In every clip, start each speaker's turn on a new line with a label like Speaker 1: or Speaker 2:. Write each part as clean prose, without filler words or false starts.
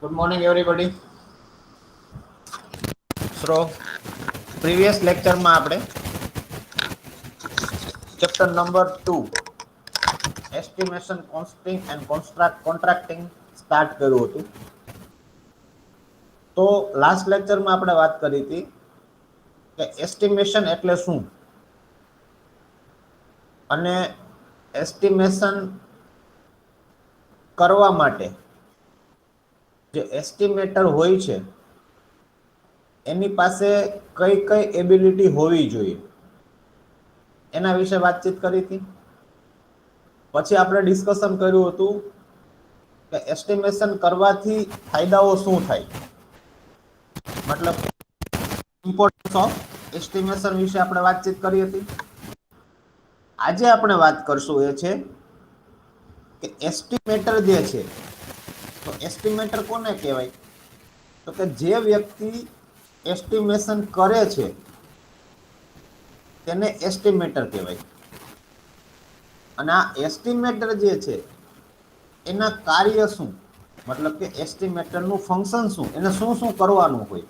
Speaker 1: Good morning, everybody. So, previous lecture માં આપણે chapter number 2 estimation costing and contracting start કર્યું હતું. તો લાસ્ટ લેક્ચરમાં આપણે વાત કરી હતી કે એસ્ટિમેશન એટલે શું અને એસ્ટિમેશન કરવા માટે જે એસ્ટિમેટર હોય છે એની પાસે કઈ કઈ એબિલિટી હોવી જોઈએ એના વિશે વાતચીત કરી હતી. પછી આપણે ડિસ્કશન કર્યું હતું કે એસ્ટિમેશન કરવાથી ફાયદાઓ શું થાય, મતલબ ઇમ્પોર્ટન્સ ઓફ એસ્ટિમેશન વિશે આપણે વાતચીત કરી હતી. આજે આપણે વાત કરશું એ છે કે એસ્ટિમેટર જે છે, તો એસ્ટિમેટર કોને કહેવાય? તો કે જે વ્યક્તિ એસ્ટિમેશન કરે છે તેને એસ્ટિમેટર કહેવાય. અને આ એસ્ટિમેટર જે છે એના કાર્ય શું, મતલબ કે એસ્ટિમેટરનું ફંક્શન શું, એને શું શું કરવાનું હોય.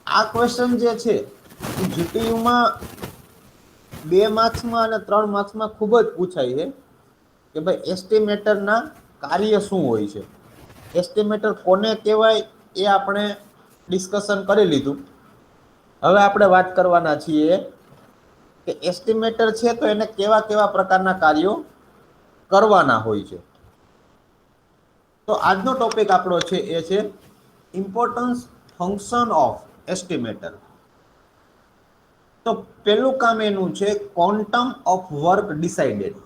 Speaker 1: આ ક્વેશ્ચન જે છે એ જીટીયુમાં 2 માર્ક્સમાં અને 3 માર્ક્સમાં ખૂબ જ પૂછાય છે કે ભાઈ એસ્ટિમેટરના કાર્ય શું હોય છે, એસ્ટિમેટર કોને કહેવાય એ આપણે ડિસ્કશન કરી લીધું. હવે આપણે વાત કરવાના છીએ કે એસ્ટિમેટર છે તો એને કેવા કેવા પ્રકારના કાર્યો કરવાના હોય છે. તો આજનો ટોપિક આપણો છે એ છે ઇમ્પોર્ટન્સ ફંક્શન ઓફ એસ્ટિમેટર. તો પેલું કામ એનું છે ક્વોન્ટમ ઓફ વર્ક ડિસાઇડેડ,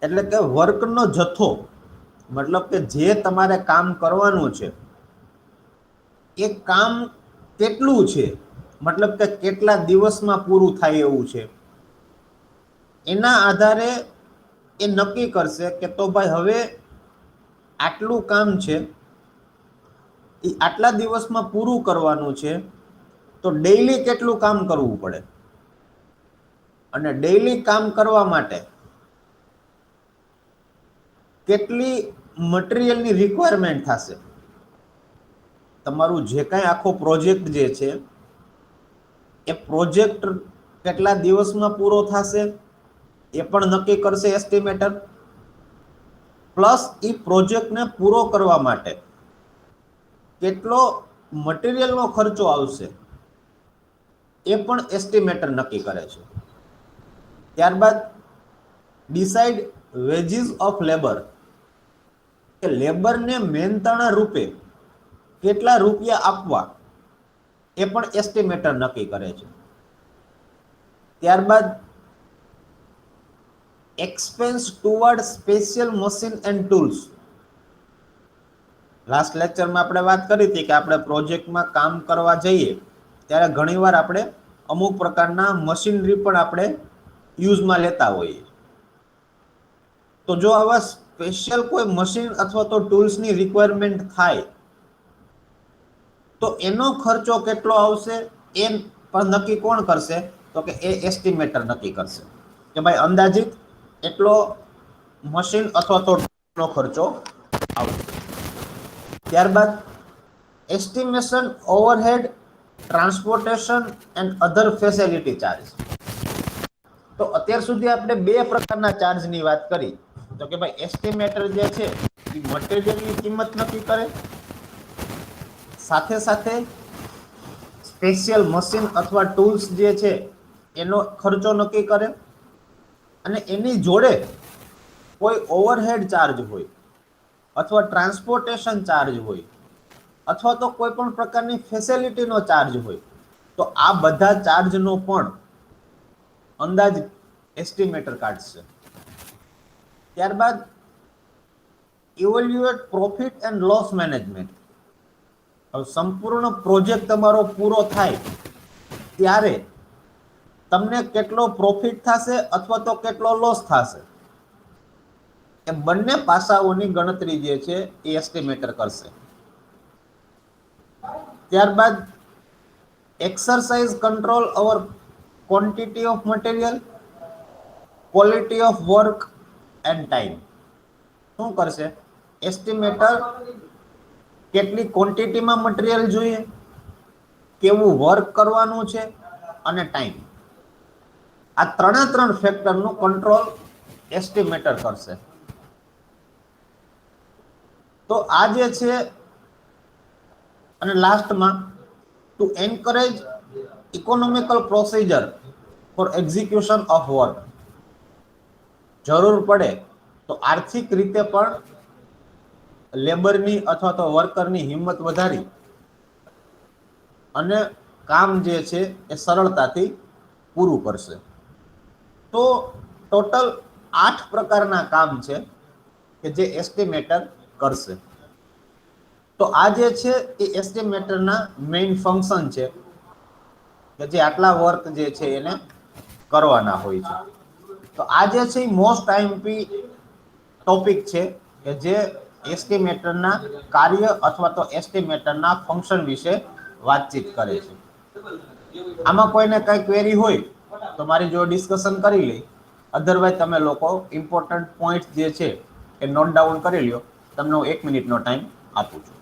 Speaker 1: એટલે કે વર્કનો જથ્થો, મતલબ કે જે તમારે કામ કરવાનું છે એ કામ કેટલું છે, મતલબ કે કેટલા દિવસમાં પૂરું થાય એવું છે, એના આધારે એ નક્કી કરશે કે તો ભાઈ હવે આટલું કામ છે એ આટલા દિવસમાં પૂરું કરવાનું છે, તો ડેઈલી કેટલું કામ કરવું પડે. અને ડેઈલી કામ કરવા માટે કેટલી મટીરિયલની રિક્વાયરમેન્ટ થશે. તમારું જે કાંઈ આખો પ્રોજેક્ટ જે છે એ પ્રોજેક્ટ કેટલા દિવસમાં પૂરો થશે એ પણ નક્કી કરશે એસ્ટિમેટર. પ્લસ એ પ્રોજેક્ટને પૂરો કરવા માટે કેટલો મટીરિયલનો ખર્ચો આવશે એ પણ એસ્ટિમેટર નક્કી કરે છે. ત્યારબાદ ડિસાઇડ વેજીસ ઓફ લેબર, કે લેબરને મહેનતાણા રૂપે કેટલા રૂપિયા આપવા એ પણ એસ્ટિમેટર નક્કી કરે છે. ત્યારબાદ expense toward special machine and tools. Last લેક્ચરમાં આપણે વાત કરી હતી કે આપણે પ્રોજેક્ટમાં કામ કરવા જઈએ ત્યારે ઘણીવાર આપણે અમુક પ્રકારના મશીનરી પણ આપણે યુઝમાં લેતા હોઈએ. તો જો આવા સ્પેશિયલ કોઈ મશીન અથવા તો ટૂલ્સની રિક્વાયરમેન્ટ થાય તો એનો ખર્ચો કેટલો આવશે એ પણ નક્કી કોણ કરશે? તો કે એ એસ્ટિમેટર નક્કી કરશે કે ભાઈ અંદાજિત એટલો મશીન અથવા તો ટૂલ્સનો ખર્ચો આવશે. ત્યારબાદ estimation overhead, transportation and other facility charge. તો અત્યાર સુધી આપણે 2 પ્રકારના ચાર્જની વાત કરી. તો કે ભાઈ એસ્ટિમેટર જે છે એ મટીરિયલની કિંમત નક્કી કરે, સાથે સાથે સ્પેશિયલ મશીન અથવા ટૂલ્સ જે છે એનો ખર્ચો નક્કી કરે, અને એની જોડે કોઈ ઓવરહેડ ચાર્જ હોય અથવા ટ્રાન્સપોર્ટેશન ચાર્જ હોય અથવા તો કોઈ પણ પ્રકારની ફેસિલિટીનો ચાર્જ હોય, તો આ બધા ચાર્જનો પણ અંદાજ એસ્ટિમેટર કાઢશે. ત્યારબાદ evaluate profit and loss management. હવે સંપૂર્ણ પ્રોજેક્ટ તમારો પૂરો થાય ત્યારે તમને કેટલો પ્રોફિટ થશે અથવા તો કેટલો લોસ થશે એ બંને પાસાઓની ગણતરી જે છે એ એસ્ટિમેટર કરશે. ત્યારબાદ exercise control over quantity of material, quality of work end time. શું કરશે એસ્ટિમેટર કેટલી ક્વોન્ટિટીમાં મટીરિયલ જોઈએ, કેવું વર્ક કરવાનું છે અને ટાઈમ. આ ત્રણ ફેક્ટરનું કંટ્રોલ એસ્ટિમેટર કરશે. તો આ જે છે, અને લાસ્ટમાં to encourage economical procedure for execution of work. જરૂર પડે તો આર્થિક રીતે પણ લેબરની અથવા તો વર્કરની હિંમત વધારી અને કામ જે છે એ સરળતાથી પૂરું કરશે. તો ટોટલ 8 પ્રકારના કામ છે કે જે એસ્ટિમેટર કરશે. તો આ જે છે એ એસ્ટિમેટરના મેઇન ફંક્શન છે કે જે આટલા વર્ક જે છે એને કરવાના હોય છે. તો આ જે છે એ મોસ્ટ આઈએમપી ટોપિક છે કે જે એસ્ટિમેટરના કાર્ય અથવા તો એસ્ટિમેટરના ફંક્શન વિશે વાતચીત કરે છે. આમાં કોઈને કઈ ક્વેરી હોય તો મારી જો ડિસ્કશન કરી લે, અધરવાઇઝ તમે લોકો ઇમ્પોર્ટન્ટ પોઈન્ટ જે છે એ નોટ ડાઉન કરી લ્યો. તમને હું 1 મિનિટનો ટાઈમ આપું છું.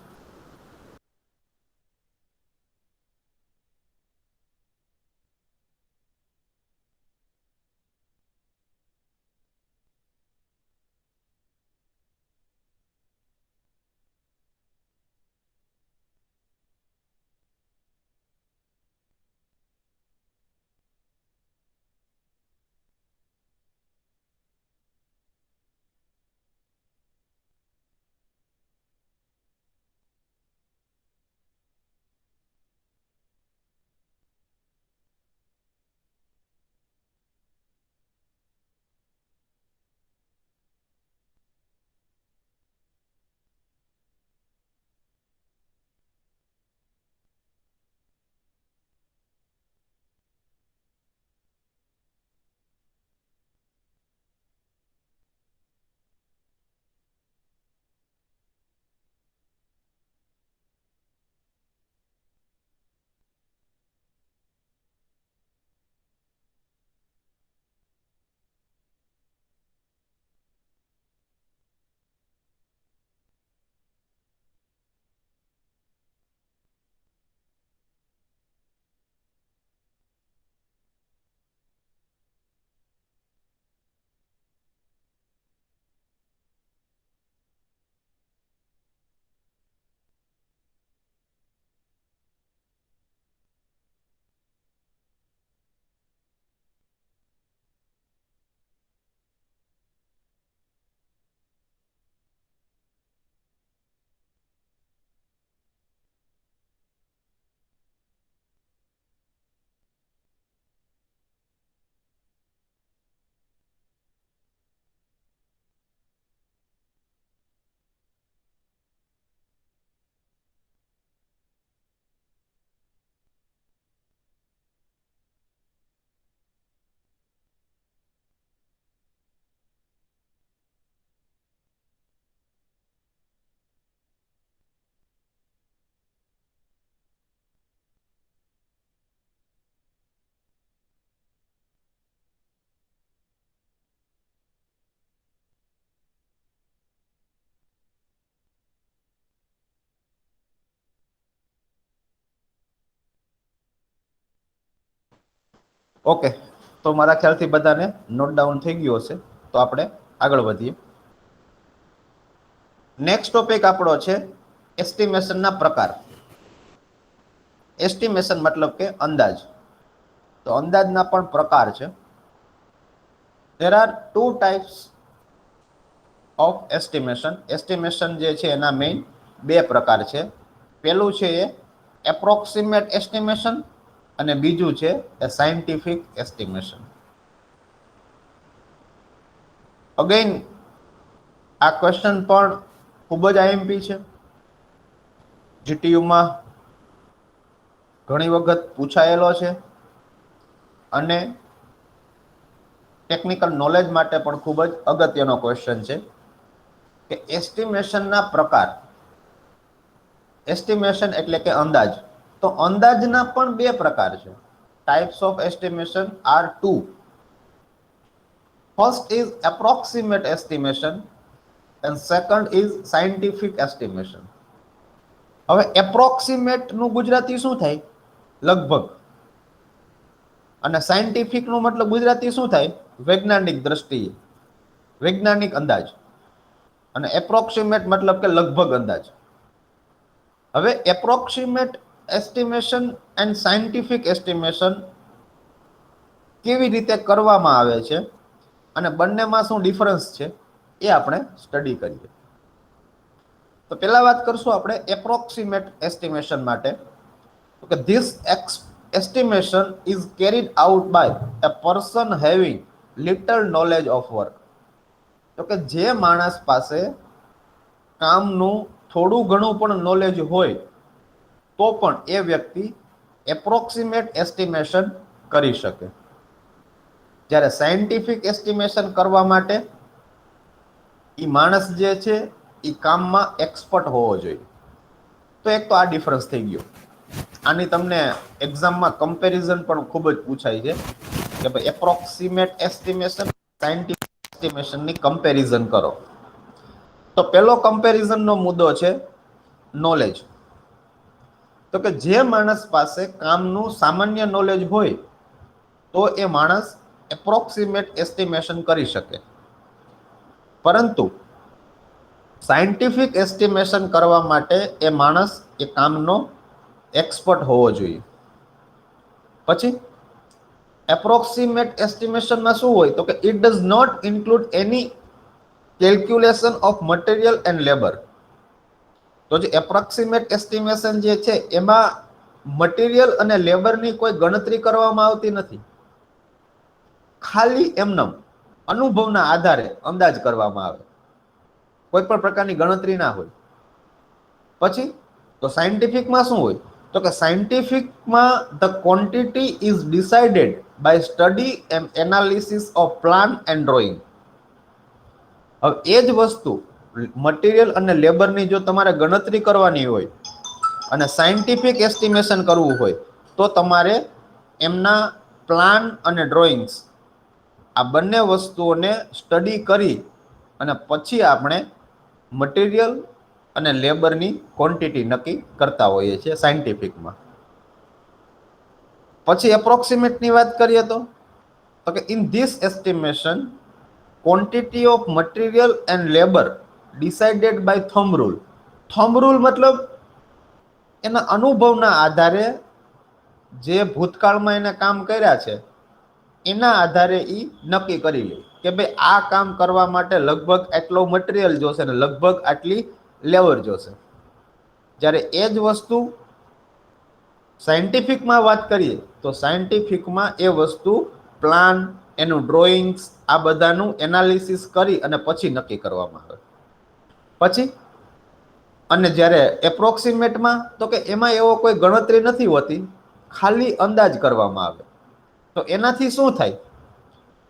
Speaker 1: ઓકે, તો મારા ખ્યાલથી બધાને નોટ ડાઉન થઈ ગયું હશે. તો આપણે આગળ વધીએ. નેક્સ્ટ ટોપિક આપણો છે એસ્ટિમેશનના પ્રકાર. એસ્ટિમેશન મતલબ કે અંદાજ. તો અંદાજના પણ પ્રકાર છે. there are two types of estimation. Estimation જે છે એના મેઇન બે પ્રકાર છે. પહેલું છે એ એપ્રોક્સિમેટ એસ્ટિમેશન અને બીજું છે એ સાયન્ટિફિક એસ્ટિમેશન. અગેન આ ક્વેશ્ચન પણ ખૂબ જ આઈએમપી છે. જીટીયુમાં ઘણી વખત પૂછાયેલો છે અને ટેકનિકલ નોલેજ માટે પણ ખૂબ જ અગત્યનો ક્વેશ્ચન છે કે એસ્ટિમેશનના પ્રકાર. એસ્ટિમેશન એટલે કે અંદાજ. તો અંદાજના પણ બે પ્રકાર છે. Types of estimation are two. First is approximate estimation and second is scientific estimation. હવે એપ્રોક્સિમેટ નું ગુજરાતી શું થાય? લગભગ. અને સાયન્ટિફિક નું મતલબ ગુજરાતી શું થાય? વૈજ્ઞાનિક દ્રષ્ટિએ, વૈજ્ઞાનિક અંદાજ. અને એપ્રોક્સિમેટ મતલબ કે લગભગ અંદાજ. હવે approximate estimation and scientific estimation કેવી રીતે કરવામાં આવે છે અને બંનેમાં શું ડિફરન્સ છે એ આપણે સ્ટડી કરીએ. તો પહેલા વાત કરશું આપણે એપ્રોક્સિમેટ એસ્ટિમેશન માટે. તો કે this estimation is carried out by a person having little knowledge of work. તો કે જે માણસ પાસે કામનું થોડું ઘણું પણ નોલેજ હોય તો પણ એ વ્યક્તિ એપ્રોક્સિમેટ એસ્ટિમેશન કરી શકે. જ્યારે સાયન્ટિફિક એસ્ટિમેશન કરવા માટે એ માણસ જે છે એ કામમાં એક્સપર્ટ હોવો જોઈએ. તો એક તો આ ડિફરન્સ થઈ ગયો. આની તમને એક્ઝામમાં કમ્પેરિઝન પણ ખૂબ જ પૂછાય છે કે ભાઈ એપ્રોક્સિમેટ એસ્ટિમેશન સાયન્ટિફિક એસ્ટિમેશનની કમ્પેરિઝન કરો. તો પહેલો કમ્પેરિઝનનો મુદ્દો છે નોલેજ. તો કે જે માણસ પાસે કામનું સામાન્ય નોલેજ હોય તો એ માણસ એપ્રોક્સિમેટ એસ્ટિમેશન કરી શકે. પરંતુ સાયન્ટિફિક એસ્ટિમેશન કરવા માટે એ માણસ એ કામનો એક્સપર્ટ હોવો જોઈએ. પછી એપ્રોક્સિમેટ એસ્ટિમેશનમાં શું હોય? તો કે it does not include any calculation of material and labour. તો જે એપ્રોક્સિમેટ એસ્ટિમેશન જે છે એમાં મટીરિયલ અને લેબરની કોઈ ગણતરી કરવામાં આવતી નથી. ખાલી એમનેમ અનુભવના આધારે અંદાજ કરવામાં આવે, કોઈ પણ પ્રકારની ગણતરી ના હોય. પછી તો સાયન્ટિફિકમાં શું હોય? તો કે સાયન્ટિફિકમાં the quantity is decided by study and analysis of plan and drawing. હવે એ જ વસ્તુ મટીરિયલ અને લેબરની જો તમારે ગણતરી કરવાની હોય અને સાયન્ટિફિક એસ્ટિમેશન કરવું હોય તો તમારે એમના પ્લાન અને ડ્રોઈંગ્સ આ બંને વસ્તુઓને સ્ટડી કરી અને પછી આપણે મટીરિયલ અને લેબરની ક્વોન્ટિટી નક્કી કરતા હોઈએ છીએ સાયન્ટિફિકમાં. પછી એપ્રોક્સિમેટની વાત કરીએ તો કે in this estimation quantity of material and labour decided by thumb rule. Thumb rule મતલબ એના અનુભવના આધારે જે ભૂતકાળમાં એને કામ કર્યા છે એના આધારે એ નક્કી કરી લે કે ભાઈ આ કામ કરવા માટે લગભગ આટલો મટીરિયલ જોશે ને લગભગ આટલી લેબર જોશે. જ્યારે એ જ વસ્તુ સાયન્ટિફિકમાં વાત કરીએ તો સાયન્ટિફિકમાં એ વસ્તુ પ્લાન, એનું ડ્રોઈંગ્સ, આ બધાનું એનાલિસિસ કરી અને પછી નક્કી કરવામાં આવે. પછી અને જ્યારે એપ્રોક્સિમેટમાં તો કે એમાં એવો કોઈ ગણતરી નથી હોતી, ખાલી અંદાજ કરવામાં આવે. તો એનાથી શું થાય?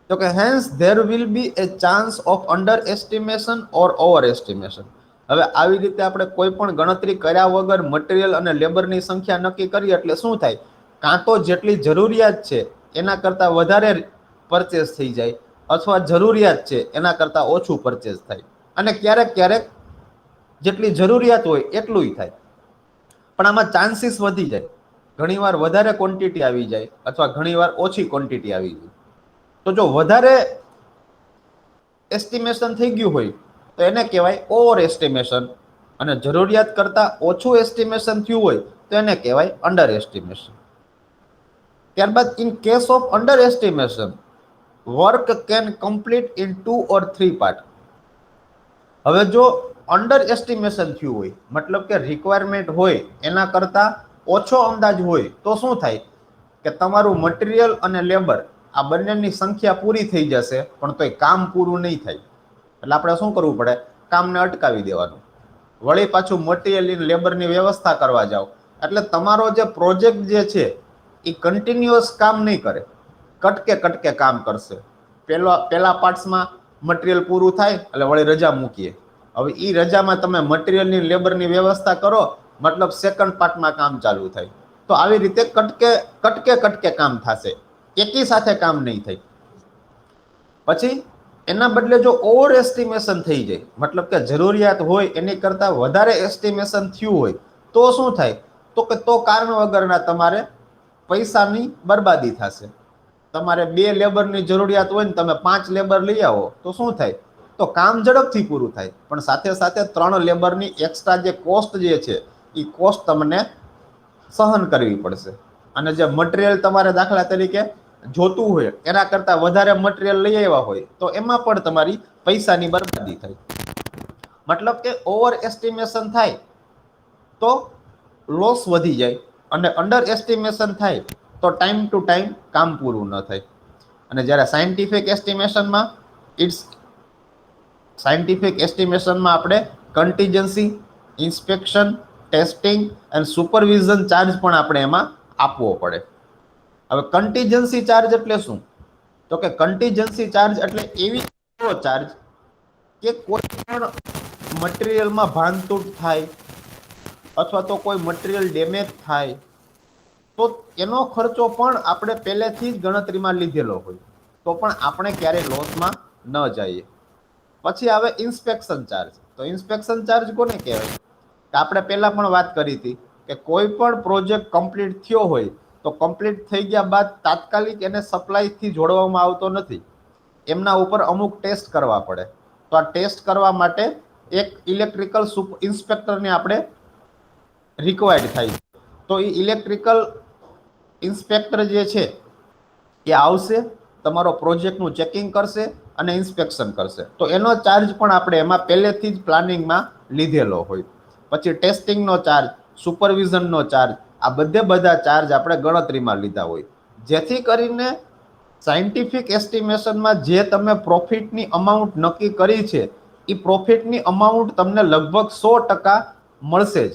Speaker 1: તો કે hence there will be a chance of under estimation or over estimation. હવે આવી રીતે આપણે કોઈ પણ ગણતરી કર્યા વગર મટીરિયલ અને લેબરની સંખ્યા નક્કી કરીએ એટલે શું થાય? કાં તો જેટલી જરૂરિયાત છે એના કરતાં વધારે પરચેસ થઈ જાય અથવા જરૂરિયાત છે એના કરતાં ઓછું પરચેસ થાય. અને ક્યારેક ક્યારેક જેટલી જરૂરિયાત હોય એટલું થાય, પણ આમાં ચાન્સીસ વધી જાય. ઘણીવાર વધારે ક્વોન્ટિટી આવી જાય અથવા ઘણીવાર ઓછી ક્વોન્ટિટી આવી જાય. તો જો વધારે એસ્ટિમેશન થઈ ગયું હોય તો એને કહેવાય ઓવર એસ્ટિમેશન, અને જરૂરિયાત કરતાં ઓછું એસ્ટિમેશન થયું હોય તો એને કહેવાય અંડર એસ્ટિમેશન. ત્યારબાદ in case of under estimation work can complete in 2 or 3 part. હવે જો અંડર એસ્ટિમેશન થયું હોય મતલબ કે રિક્વાયરમેન્ટ હોય એના કરતાં ઓછો અંદાજ હોય તો શું થાય કે તમારું મટીરિયલ અને લેબર આ બંનેની સંખ્યા પૂરી થઈ જશે પણ તોય કામ પૂરું નહીં થાય. એટલે આપણે શું કરવું પડે? કામને અટકાવી દેવાનું, વળી પાછું મટીરિયલ લેબરની વ્યવસ્થા કરવા જાઓ એટલે તમારો જે પ્રોજેક્ટ જે છે એ કન્ટિન્યુઅસ કામ નહીં કરે, કટકે કટકે કામ કરશે. પહેલા પાર્ટ્સમાં મટીરિયલ પૂરું થાય એટલે વળી રજા મૂકીએ. હવે એ રજામાં તમે મટીરિયલની લેબરની વ્યવસ્થા કરો મતલબ સેકન્ડ પાર્ટમાં કામ ચાલુ થાય. તો આવી રીતે કટકે કટકે કામ થશે, એકી સાથે કામ નહીં થાય. પછી એના બદલે જો ઓવર એસ્ટિમેશન થઈ જાય, મતલબ કે જરૂરિયાત હોય એની કરતા વધારે એસ્ટિમેશન થયું હોય, તો શું થાય? તો કે તો કારણ વગરના તમારે પૈસાની બરબાદી થશે. તમારે 2 લેબરની જરૂરિયાત હોય ને તમે 5 લેબર લઈ આવો તો શું થાય? તો કામ ઝડપથી પૂરું થાય, પણ સાથે સાથે 3 લેબરની એક્સ્ટ્રા જે કોસ્ટ જે છે એ કોસ્ટ તમને સહન કરવી પડશે. અને જે મટીરિયલ તમારે દાખલા તરીકે જોતું હોય એના કરતા વધારે મટીરિયલ લઈ આવ્યા હોય તો એમાં પણ તમારી પૈસાની બરબાદી થાય. મતલબ કે ઓવર એસ્ટિમેશન થાય તો લોસ વધી જાય, અને અંડર એસ્ટિમેશન થાય તો ટાઈમ ટુ ટાઈમ કામ પૂરું ન થાય. અને જ્યારે સાયન્ટિફિક એસ્ટિમેશનમાં ઇટ્સ સાયન્ટિફિક એસ્ટિમેશનમાં આપણે કન્ટીજન્સી, ઇન્સ્પેક્શન, ટેસ્ટિંગ અને સુપરવિઝન ચાર્જ પણ આપણે એમાં આપવો પડે. હવે કન્ટીજન્સી ચાર્જ એટલે શું? તો કે કન્ટીજન્સી ચાર્જ એટલે એવી ચાર્જ કે કોઈ પણ મટીરિયલમાં ભાંગતૂટ થાય અથવા તો કોઈ મટીરિયલ ડેમેજ થાય તો એનો ખર્ચો પણ આપણે પહેલેથી જ ગણતરીમાં લીધેલો હોય, તો પણ આપણે ક્યારેય લોસમાં ન જઈએ. પછી આવે ઇન્સ્પેક્શન ચાર્જ. તો ઇન્સ્પેક્શન ચાર્જ કોને કહેવાય? આપણે પહેલા પણ વાત કરી હતી કે કોઈ પણ પ્રોજેક્ટ કમ્પ્લીટ થયો હોય તો કમ્પ્લીટ થઈ ગયા બાદ તાત્કાલિક એને સપ્લાયથી જોડવામાં આવતો નથી. એમના ઉપર અમુક ટેસ્ટ કરવા પડે. તો આ ટેસ્ટ કરવા માટે એક ઇલેક્ટ્રિકલ ઇન્સ્પેક્ટરને આપણે રિક્વાયર્ડ થાય. તો એ ઇલેક્ટ્રિકલ ઇન્સ્પેક્ટર જે છે એ આવશે, તમારો પ્રોજેક્ટનું ચેકિંગ કરશે અને ઇન્સ્પેક્શન કરશે. તો એનો ચાર્જ પણ આપણે એમાં પહેલેથી જ પ્લાનિંગમાં લીધેલો હોય. પછી ટેસ્ટિંગનો ચાર્જ, સુપરવિઝનનો ચાર્જ, આ બધા ચાર્જ આપણે ગણતરીમાં લીધા હોય, જેથી કરીને સાયન્ટિફિક એસ્ટિમેશનમાં જે તમે પ્રોફિટની અમાઉન્ટ નક્કી કરી છે એ પ્રોફિટની અમાઉન્ટ તમને લગભગ 100% મળશે જ.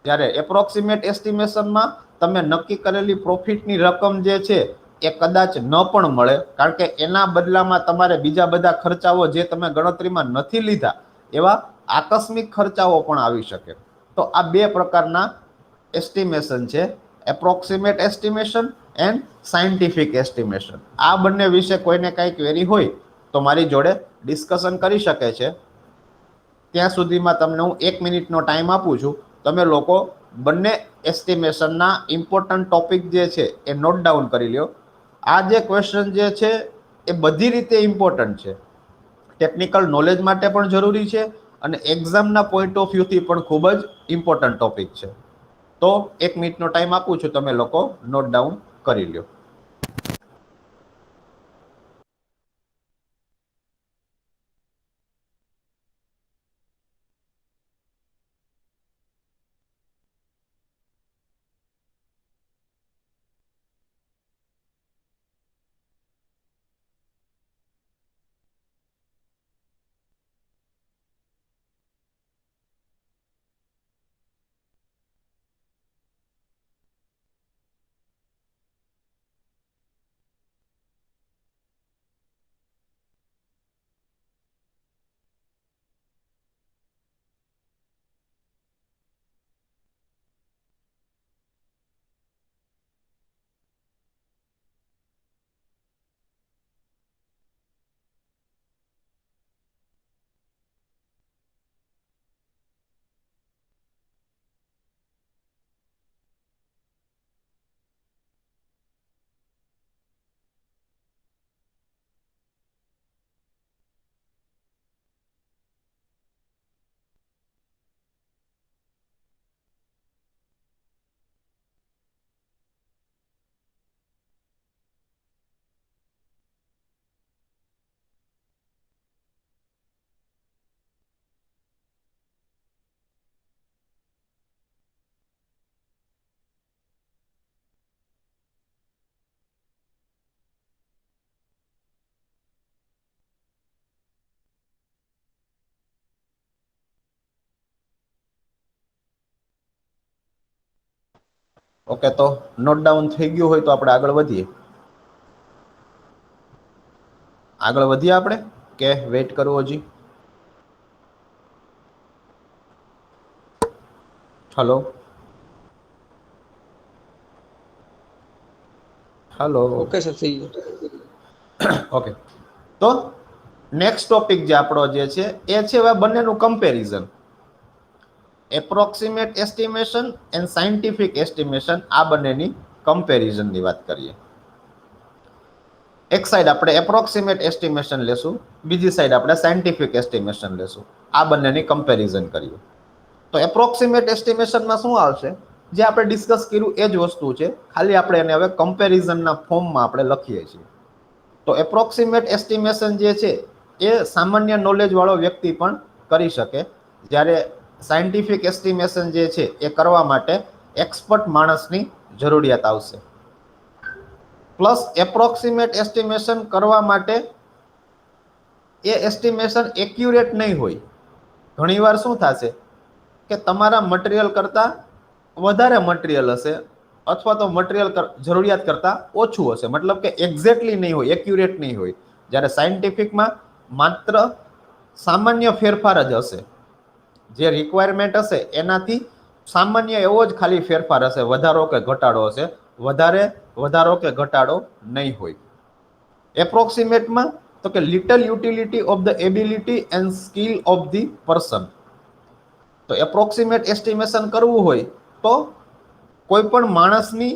Speaker 1: જ્યારે એપ્રોક્સિમેટ એસ્ટિમેશનમાં તમે નક્કી કરેલી પ્રોફિટની રકમ જે છે એ કદાચ ન પણ મળે, કારણ કે એના બદલામાં તમારે બીજા બધા ખર્ચાઓ જે તમે ગણતરીમાં નથી લીધા એવા આકસ્મિક ખર્ચાઓ પણ આવી શકે. તો આ 2 પ્રકારના એસ્ટિમેશન છે, approximate estimation and scientific estimation. આ બંને વિશે કોઈને કંઈ ક્વેરી હોય તો મારી જોડે ડિસ્કશન કરી શકે છે. ત્યાં સુધીમાં તમને હું 1 મિનિટનો ટાઈમ આપું છું. તમે લોકો બંને એસ્ટિમેશનના ઇમ્પોર્ટન્ટ ટોપિક જે છે એ નોટ ડાઉન કરી લ્યો. આ જે ક્વેશ્ચન જે છે એ બધી રીતે ઇમ્પોર્ટન્ટ છે, ટેકનિકલ નોલેજ માટે પણ જરૂરી છે અને એક્ઝામના પોઈન્ટ ઓફ વ્યૂથી પણ ખૂબ જ ઇમ્પોર્ટન્ટ ટોપિક છે. તો 1 મિનિટનો ટાઈમ આપું છું, તમે લોકો નોટ ડાઉન કરી લ્યો. ઓકે, તો નોટ ડાઉન થઈ ગયું હોય તો આપણે આગળ વધીએ. આગળ વધીએ આપણે કે વેઇટ કરવો હજી? Hello hello.
Speaker 2: ઓકે સર, થઈ ગયું.
Speaker 1: ઓકે, તો નેક્સ્ટ ટોપિક જે આપણો જે છે એ છે હવે બંનેનું comparison. Approximate estimation and scientific estimation, આ બંનેની કમ્પેરિઝનની વાત કરીએ. એક સાઈડ આપણે એપ્રોક્સિમેટ એસ્ટિમેશન લેશું, બીજી સાઈડ આપણે સાયન્ટિફિક એસ્ટિમેશન લેશું. આ બંનેની કમ્પેરિઝન કરીએ. તો એપ્રોક્સિમેટ એસ્ટિમેશનમાં શું આવશે? જે આપણે ડિસ્કસ કર્યું એ જ વસ્તુ છે, ખાલી આપણે એને હવે કમ્પેરિઝનના ફોર્મમાં આપણે લખીએ છીએ. તો એપ્રોક્સિમેટ એસ્ટિમેશન જે છે એ સામાન્ય નોલેજ વાળો વ્યક્તિ પણ કરી શકે, જ્યારે સાયન્ટિફિક એસ્ટિમેશન જે છે એ કરવા માટે એક્સપર્ટ માણસની જરૂરિયાત આવશે. પ્લસ એપ્રોક્સિમેટ એસ્ટિમેશન કરવા માટે એ એસ્ટિમેશન એક્યુરેટ નહીં હોય. ઘણીવાર શું થશે કે તમારા મટીરિયલ કરતાં વધારે મટીરિયલ હશે, અથવા તો મટીરિયલ જરૂરિયાત કરતાં ઓછું હશે, મતલબ કે એક્ઝેક્ટલી નહીં હોય, એક્યુરેટ નહીં હોય. જ્યારે સાયન્ટિફિકમાં માત્ર સામાન્ય ફેરફાર જ હશે. જે રિક્વાયરમેન્ટ હશે એનાથી સામાન્ય એવો જ ખાલી ફેરફાર હશે, વધારો કે ઘટાડો હશે, વધારો કે ઘટાડો નહીં હોય. એપ્રોક્સિમેટમાં તો કે little utility of the ability and skill of the person. તો એપ્રોક્સિમેટ એસ્ટિમેશન કરવું હોય તો કોઈ પણ માણસની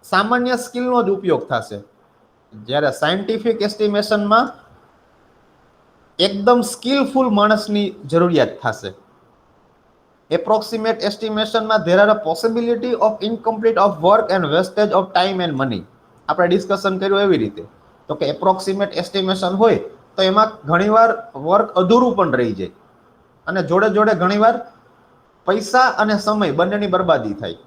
Speaker 1: સામાન્ય સ્કિલનો જ ઉપયોગ થશે. જ્યારે સાયન્ટિફિક એસ્ટિમેશનમાં એકદમ સ્કિલફુલ માણસની જરૂરિયાત થશે. એપ્રોક્સિમેટ એસ્ટિમેશનમાં there are a possibility of incomplete of work and wastage of time and money. આપણે ડિસ્કશન કર્યું એવી રીતે, તો કે એપ્રોક્સિમેટ એસ્ટિમેશન હોય તો એમાં ઘણીવાર વર્ક અધૂરું પણ રહી જાય, અને જોડે જોડે ઘણીવાર પૈસા અને સમય બંનેની બરબાદી થાય.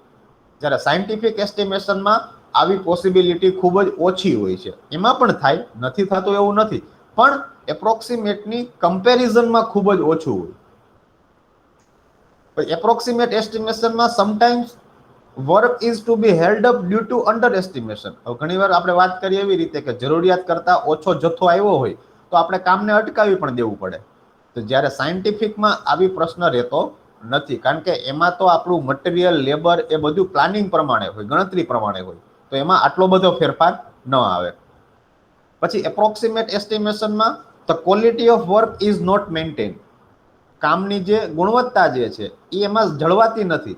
Speaker 1: જ્યારે સાયન્ટિફિક એસ્ટિમેશનમાં આવી પોસિબિલિટી ખૂબ જ ઓછી હોય છે. એમાં પણ થાય, નથી થતું એવું નથી, પણ એપ્રોક્સિમેટની કમ્પેરિઝનમાં ખૂબ જ ઓછું હોય. એપ્રોક્સિમેટ એસ્ટિમેશનમાં sometimes work is to be held up due to under estimation. હવે ઘણીવાર આપણે વાત કરીએ એવી રીતે કે જરૂરિયાત કરતાં ઓછો જથ્થો આવ્યો હોય તો આપણે કામને અટકાવી પણ દેવું પડે. તો જ્યારે સાયન્ટિફિકમાં આવી પ્રશ્ન રહેતો નથી, કારણ કે એમાં તો આપણું મટીરિયલ, લેબર એ બધું પ્લાનિંગ પ્રમાણે હોય, ગણતરી પ્રમાણે હોય, તો એમાં આટલો બધો ફેરફાર ન આવે. પછી એપ્રોક્સિમેટ એસ્ટિમેશનમાં the quality of work is not maintain. કામની જે ગુણવત્તા જે છે એ એમાં જળવાતી નથી.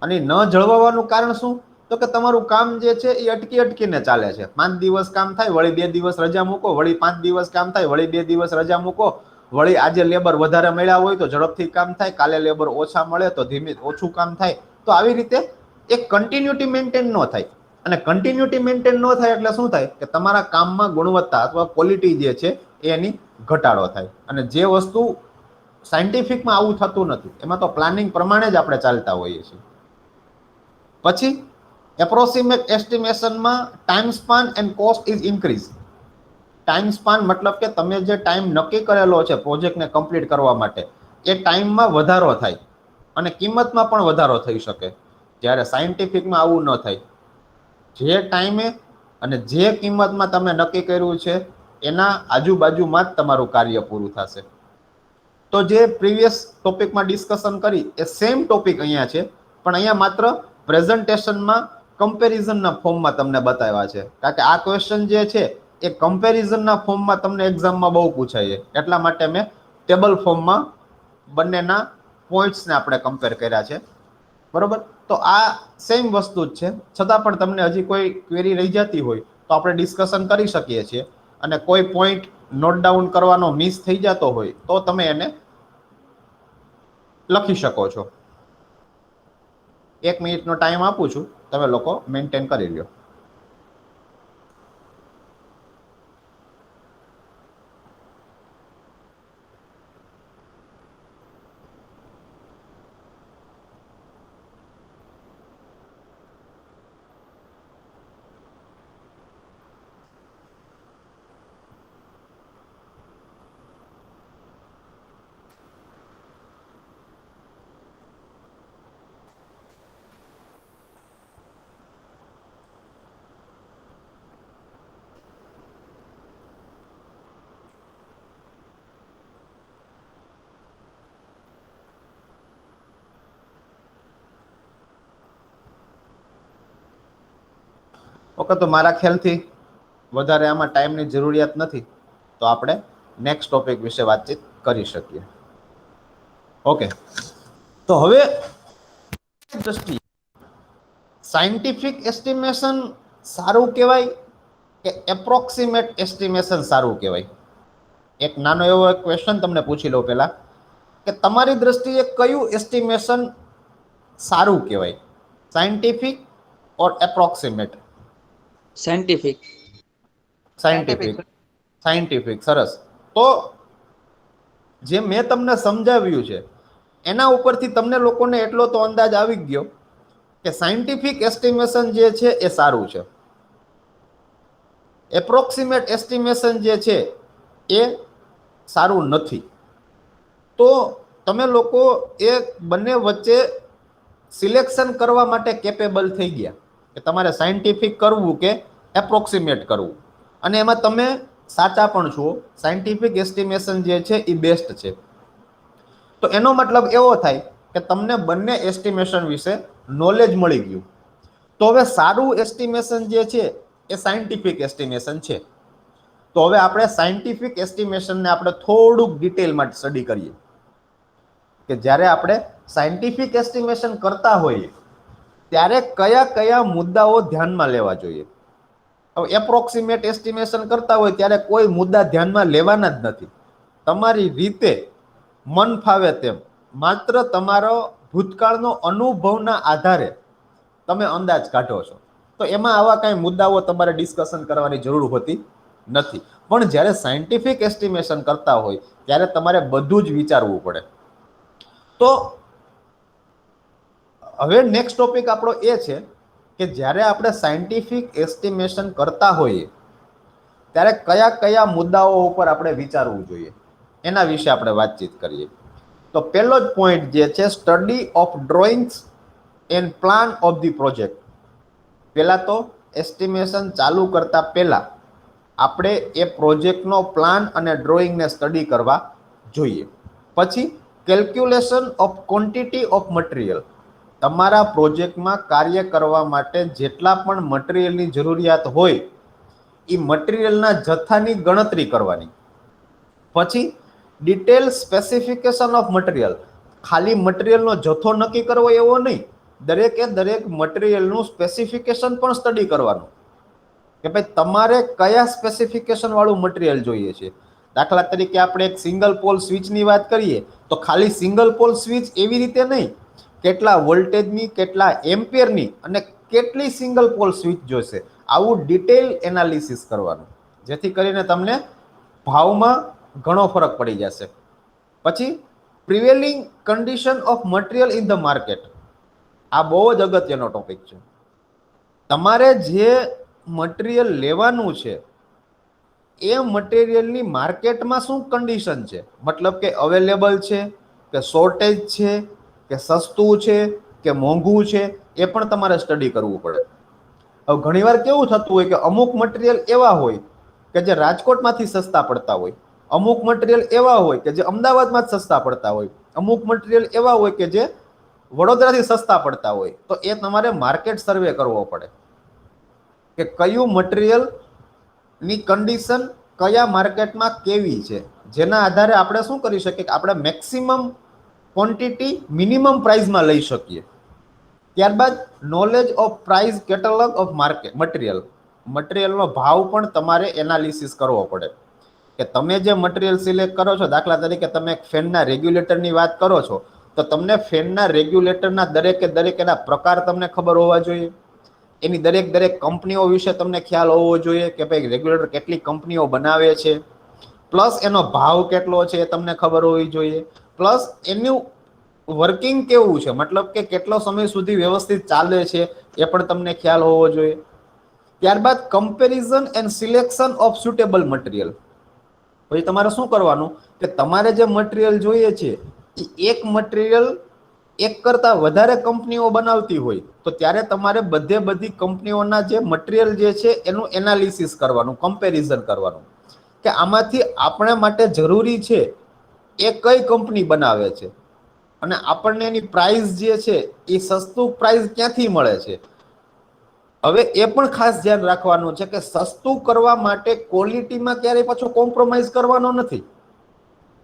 Speaker 1: અને ન જળવાવાનું કારણ શું? તો કે તમારું કામ જે છે એ અટકીને ચાલે છે. 5 દિવસ કામ થાય, વળી 2 દિવસ રજા મૂકો, વળી 5 દિવસ કામ થાય, વળી 2 દિવસ રજા મૂકો, વળી આજે લેબર વધારે મળ્યા હોય તો ઝડપથી કામ થાય, કાલે લેબર ઓછા મળે તો ઓછું કામ થાય. તો આવી રીતે એક કન્ટિન્યુટી મેન્ટેન ન થાય. અને કન્ટિન્યુટી મેન્ટેન ન થાય એટલે શું થાય કે તમારા કામમાં ગુણવત્તા અથવા ક્વોલિટી જે છે એની ઘટાડો થાય. અને જે વસ્તુ સાયન્ટિફિકમાં આવું થતું નથી, એમાં તો પ્લાનિંગ પ્રમાણે જ આપણે ચાલતા હોઈએ છીએ. પછી એપ્રોક્સિમેટ એસ્ટિમેશનમાં time span and cost is increase. Time span મતલબ કે તમે જે ટાઈમ નક્કી કરેલો છે પ્રોજેક્ટને કમ્પ્લીટ કરવા માટે, એ ટાઈમમાં વધારો થાય અને કિંમતમાં પણ વધારો થઈ શકે. જ્યારે સાયન્ટિફિકમાં આવું ન થાય. જે ટાઈમે અને જે કિંમતમાં તમે નક્કી કર્યું છે એના આજુબાજુમાં જ તમારું કાર્ય પૂરું થશે. તો જે પ્રીવિયસ ટોપિકમાં ડિસ્કશન કરી એ સેમ ટોપિક અહીંયા છે, પણ અહીંયા માત્ર પ્રેઝન્ટેશનમાં કમ્પેરિઝનના ફોર્મમાં તમને બતાવ્યા છે. કારણ કે આ ક્વેશ્ચન જે છે એ કમ્પેરિઝનના ફોર્મમાં તમને એક્ઝામમાં બહુ પૂછાય છે, એટલા માટે મેં ટેબલ ફોર્મમાં બંનેના પોઈન્ટ્સને આપણે કમ્પેર કર્યા છે. બરોબર? તો આ સેમ વસ્તુ જ છે, છતાં પણ તમને હજી કોઈ ક્વેરી રહી જતી હોય તો આપણે ડિસ્કશન કરી શકીએ છીએ. અને કોઈ પોઈન્ટ નોટ ડાઉન કરવાનો મિસ થઈ જતો હોય તો તમે એને લખી શકો છો. 1 મિનિટનો ટાઈમ આપું છું, તમે લોકો મેન્ટેન કરી લો. ઓકે, તો મારા ખ્યાલથી વધારે આમાં ટાઈમની જરૂરિયાત નથી, તો આપણે નેક્સ્ટ ટોપિક વિશે વાતચીત કરી શકીએ. ઓકે, તો હવે દ્રષ્ટિએ સાયન્ટિફિક એસ્ટિમેશન સારું કહેવાય કે એપ્રોક્સિમેટ એસ્ટિમેશન સારું કહેવાય? એક નાનો એવો ક્વેશ્ચન તમને પૂછી લઉં પહેલા, કે તમારી દ્રષ્ટિએ કયું એસ્ટિમેશન સારું કહેવાય, સાયન્ટિફિક ઓર એપ્રોક્સિમેટ?
Speaker 2: સાયન્ટિફિક.
Speaker 1: સાયન્ટિફિક. સાયન્ટિફિક, સરસ. તો જે મેં તમને સમજાવ્યું છે એના ઉપરથી તમને લોકોને એટલો તો અંદાજ આવી ગયો કે સાયન્ટિફિક એસ્ટિમેશન જે છે એ સારું છે, એપ્રોક્સિમેટ એસ્ટિમેશન જે છે એ સારું નથી. તો તમે લોકો એ બંને વચ્ચે સિલેક્શન કરવા માટે કેપેબલ થઈ ગયા કે તમારે સાયન્ટિફિક કરવું કે એપ્રોક્સિમેટ કરવું, અને એમાં તમે સાચા પણ છો. સાયન્ટિફિક એસ્ટિમેશન જે છે એ બેસ્ટ છે. તો એનો મતલબ એવો થાય કે તમને બંને એસ્ટિમેશન વિશે નોલેજ મળી ગયું. તો હવે સારું એસ્ટિમેશન જે છે એ સાયન્ટિફિક એસ્ટિમેશન છે. તો હવે આપણે સાયન્ટિફિક એસ્ટિમેશનને આપણે થોડુંક ડિટેલમાં સ્ટડી કરીએ કે જ્યારે આપણે સાયન્ટિફિક એસ્ટિમેશન કરતા હોઈએ ત્યારે કયા કયા મુદ્દાઓ ધ્યાનમાં લેવા જોઈએ. હવે એપ્રોક્સિમેટ એસ્ટિમેશન કરતા હોય ત્યારે કોઈ મુદ્દા ધ્યાનમાં લેવાના જ નથી. તમારી રીતે મન ફાવે તેમ માત્ર તમારો ભૂતકાળનો અનુભવના આધારે તમે અંદાજ કાઢો છો. તો એમાં આવા કાંઈ મુદ્દાઓ તમારે ડિસ્કશન કરવાની જરૂર હોતી નથી. પણ જ્યારે સાયન્ટિફિક એસ્ટિમેશન કરતા હોય ત્યારે તમારે બધું જ વિચારવું પડે. તો હવે નેક્સ્ટ ટોપિક આપણો એ છે કે જ્યારે આપણે સાયન્ટિફિક એસ્ટિમેશન કરતા હોઈએ ત્યારે કયા કયા મુદ્દાઓ ઉપર આપણે વિચારવું જોઈએ એના વિશે આપણે વાતચીત કરીએ. તો પહેલો જ પોઈન્ટ જે છે, study of drawings and plan of the project. પહેલા તો એસ્ટિમેશન ચાલુ કરતા પહેલા આપણે એ પ્રોજેક્ટનો પ્લાન અને ડ્રોઈંગને સ્ટડી કરવા જોઈએ. પછી calculation of quantity of material. તમારા પ્રોજેક્ટમાં કાર્ય કરવા માટે જેટલા પણ મટીરિયલની જરૂરિયાત હોય એ મટીરિયલના જથ્થાની ગણતરી કરવાની. પછી ડિટેલ સ્પેસિફિકેશન ઓફ મટીરિયલ. ખાલી મટીરિયલનો જથ્થો નક્કી કરવો એવો નહીં, દરેકે દરેક મટીરિયલનું સ્પેસિફિકેશન પણ સ્ટડી કરવાનું કે ભાઈ તમારે કયા સ્પેસિફિકેશન વાળું મટીરિયલ જોઈએ છે. દાખલા તરીકે આપણે એક સિંગલ પોલ સ્વિચની વાત કરીએ તો ખાલી સિંગલ પોલ સ્વિચ એવી રીતે નહીં, કેટલા વોલ્ટેજની, કેટલા એમ્પિયરની અને કેટલી સિંગલ પોલ સ્વિચ જોઈશે, આવું ડિટેલ એનાલિસિસ કરવાનું, જેથી કરીને તમને ભાવમાં ઘણો ફરક પડી જશે. પછી prevailing condition of material in the market. આ બહુ જ અગત્યનો ટોપિક છે. તમારે જે મટીરિયલ લેવાનું છે એ મટીરિયલની માર્કેટમાં શું કન્ડિશન છે, મતલબ કે અવેલેબલ છે કે શોર્ટેજ છે કે સસ્તું છે કે મોંઘું છે, એ પણ તમારે સ્ટડી કરવું પડે. હવે ઘણીવાર કેવું થતું હોય કે અમુક મટીરિયલ એવા હોય કે જે રાજકોટમાંથી સસ્તા પડતા હોય, અમુક મટીરિયલ એવા હોય કે જે અમદાવાદમાં જ સસ્તા પડતા હોય, અમુક મટીરિયલ એવા હોય કે જે વડોદરાથી સસ્તા પડતા હોય. તો એ તમારે માર્કેટ સર્વે કરવો પડે કે કયું મટીરિયલની કન્ડિશન કયા માર્કેટમાં કેવી છે, જેના આધારે આપણે શું કરી શકીએ કે આપણે મેક્સિમમ ક્વોન્ટિટી મિનિમમ પ્રાઇસમાં લઈ શકીએ. ત્યારબાદ knowledge of price catalogue of market material. મટીરિયલનો ભાવ પણ તમારે એનાલિસિસ કરવો પડે કે તમે જે મટીરિયલ સિલેક્ટ કરો છો, દાખલા તરીકે તમે ફેનના રેગ્યુલેટરની વાત કરો છો તો તમને ફેનના રેગ્યુલેટરના દરેકે દરેક એના પ્રકાર તમને ખબર હોવા જોઈએ, એની દરેક દરેક કંપનીઓ વિશે તમને ખ્યાલ હોવો જોઈએ કે ભાઈ રેગ્યુલેટર કેટલી કંપનીઓ બનાવે છે, પ્લસ એનો ભાવ કેટલો છે એ તમને ખબર હોવી જોઈએ, પ્લસ એનું વર્કિંગ કેવું છે, મતલબ કે કેટલો સમય સુધી વ્યવસ્થિત ચાલે છે એ પણ તમને ખ્યાલ હોવો જોઈએ. ત્યારબાદ comparison and selection of suitable material. પછી તમારે શું કરવાનું કે તમારે જે મટીરિયલ જોઈએ છે એ એક મટીરિયલ એક કરતાં વધારે કંપનીઓ બનાવતી હોય તો ત્યારે તમારે બધી કંપનીઓના જે મટીરિયલ જે છે એનું એનાલિસિસ કરવાનું, કમ્પેરિઝન કરવાનું કે આમાંથી આપણે માટે જરૂરી છે એ કઈ કંપની બનાવે છે અને આપણને એની પ્રાઇસ જે છે એ સસ્તું પ્રાઇસ ક્યાંથી મળે છે. હવે એ પણ ખાસ ધ્યાન રાખવાનું છે કે સસ્તું કરવા માટે ક્વોલિટીમાં ક્યારેય પાછો કોમ્પ્રોમાઇઝ કરવાનો નથી.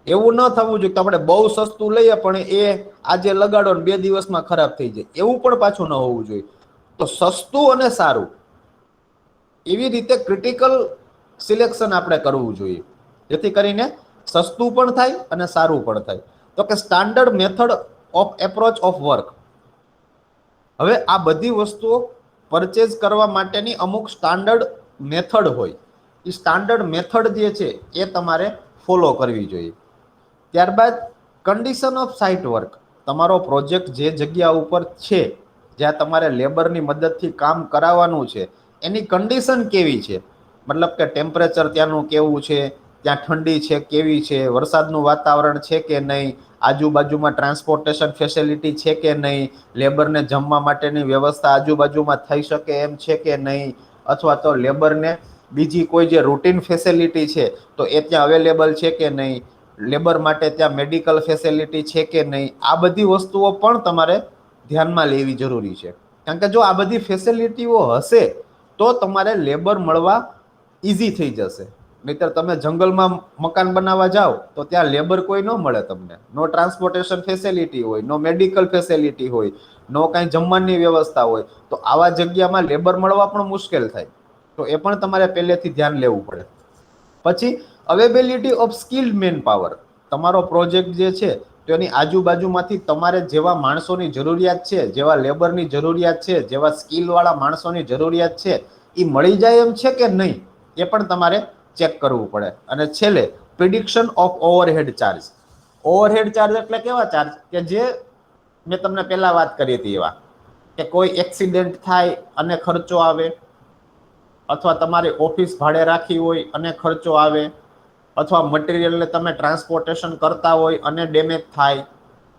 Speaker 1: એવું ન થવું જોઈએ કે આપણે બહુ સસ્તું લઈએ પણ એ આજે લગાડો ને 2 દિવસમાં ખરાબ થઈ જાય, એવું પણ પાછું ન હોવું જોઈએ. તો સસ્તું અને સારું એવી રીતે ક્રિટિકલ સિલેક્શન આપણે કરવું જોઈએ, જેથી કરીને સસ્તું પણ થાય અને સારું પણ થાય. તો કે standard method of approach of work. હવે આ બધી વસ્તુઓ પરચેઝ કરવા માટેની અમુક સ્ટાન્ડર્ડ મેથડ હોય, એ સ્ટાન્ડર્ડ મેથડ જે છે એ તમારે ફોલો કરવી જોઈએ. ત્યારબાદ કન્ડિશન ઓફ સાઇટ વર્ક. તમારો પ્રોજેક્ટ જે જગ્યા ઉપર છે, જ્યાં તમારે લેબરની મદદથી કામ કરાવવાનું છે, એની કન્ડિશન કેવી છે? મતલબ કે ટેમ્પરેચર ત્યાંનું કેવું છે, ત્યાં ઠંડી છે કેવી છે, વરસાદનું વાતાવરણ છે કે નહીં, આજુબાજુમાં ટ્રાન્સપોર્ટેશન ફેસિલિટી છે કે નહીં, લેબરને જમવા માટેની વ્યવસ્થા આજુબાજુમાં થઈ શકે એમ છે કે નહીં, અથવા તો લેબરને બીજી કોઈ જે રૂટીન ફેસિલિટી છે તો એ ત્યાં અવેલેબલ છે કે નહીં, લેબર માટે ત્યાં મેડિકલ ફેસિલિટી છે કે નહીં. આ બધી વસ્તુઓ પણ તમારે ધ્યાનમાં લેવી જરૂરી છે. કારણ કે જો આ બધી ફેસિલિટીઓ હશે તો તમારે લેબર મળવા ઇઝી થઈ જશે. નહીતર તમે જંગલમાં મકાન બનાવવા જાઓ તો ત્યાં લેબર કોઈ ન મળે તમને. નો ટ્રાન્સપોર્ટેશન ફેસિલિટી હોય, નો મેડિકલ ફેસિલિટી હોય, નો કાંઈ જમવાની વ્યવસ્થા હોય, તો આવા જગ્યામાં લેબર મળવા પણ મુશ્કેલ થાય. તો એ પણ તમારે પહેલેથી ધ્યાન લેવું પડે. પછી availability of skilled man power. તમારો પ્રોજેક્ટ જે છે તો એની આજુબાજુમાંથી તમારે જેવા માણસોની જરૂરિયાત છે, જેવા લેબરની જરૂરિયાત છે, જેવા સ્કિલવાળા માણસોની જરૂરિયાત છે, એ મળી જાય એમ છે કે નહીં, એ પણ તમારે ચેક કરવું પડે. અને છેલ્લે prediction of overhead charge. Overhead charge એટલે કેવા ચાર્જ કે જે મેં તમને પહેલા વાત કરી હતી એવા, કે કોઈ એક્સિડન્ટ થાય અને ખર્ચો આવે, અથવા તમારી ઓફિસ ભાડે રાખી હોય અને ખર્ચો આવે, અથવા મટીરિયલને તમે ટ્રાન્સપોર્ટેશન કરતા હોય અને ડેમેજ થાય,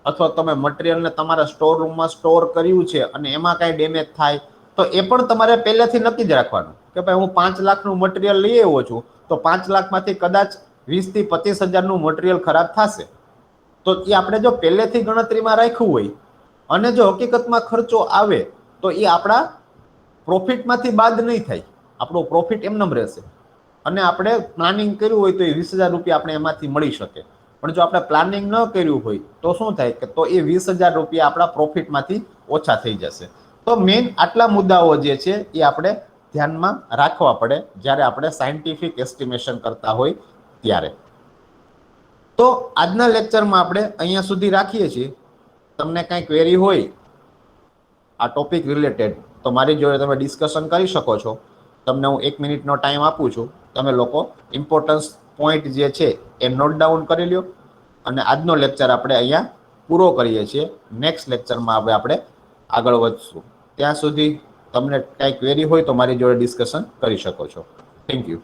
Speaker 1: અથવા તમે મટીરિયલને તમારા સ્ટોર રૂમમાં સ્ટોર કર્યું છે અને એમાં કાંઈ ડેમેજ થાય, તો એ પણ તમારે પહેલેથી નક્કી જ રાખવાનું કે ભાઈ હું 5 લાખનું મટીરિયલ લઈ આવ્યો છું તો 5 લાખમાંથી કદાચ 20 થી 25,000નું મટીરિયલ ખરાબ થશે. તો એ આપણે જો પહેલેથી ગણતરીમાં રાખ્યું હોય અને જો હકીકતમાં ખર્ચો આવે તો એ આપણા પ્રોફિટમાંથી બાદ નહીં થાય, આપણો પ્રોફિટ એમને રહેશે. અને આપણે પ્લાનિંગ કર્યું હોય તો એ 20,000 રૂપિયા આપણે એમાંથી મળી શકે. પણ જો આપણે પ્લાનિંગ ન કર્યું હોય તો શું થાય કે તો એ 20,000 રૂપિયા આપણા પ્રોફિટમાંથી ઓછા થઈ જશે. તો મેઇન આટલા મુદ્દાઓ જે છે એ આપણે ધ્યાનમાં રાખવા પડે જ્યારે આપણે સાયન્ટિફિક એસ્ટિમેશન કરતા હોય ત્યારે. તો આજના લેક્ચરમાં આપણે અહીંયા સુધી રાખીએ છીએ. તમને કાંઈ ક્વેરી હોય આ ટોપિક રિલેટેડ તો મારી જોડે તમે ડિસ્કશન કરી શકો છો. તમને હું 1 મિનિટનો ટાઈમ આપું છું. તમે લોકો ઇમ્પોર્ટન્સ પોઈન્ટ જે છે એ નોટ ડાઉન કરી લ્યો. અને આજનો લેક્ચર આપણે અહીંયા પૂરો કરીએ છીએ. નેક્સ્ટ લેક્ચરમાં હવે આપણે આગળ વધશું. ત્યાં સુધી તમને કાંઈ ક્વેરી હોય તો મારી જોડે ડિસ્કશન કરી શકો છો. Thank you.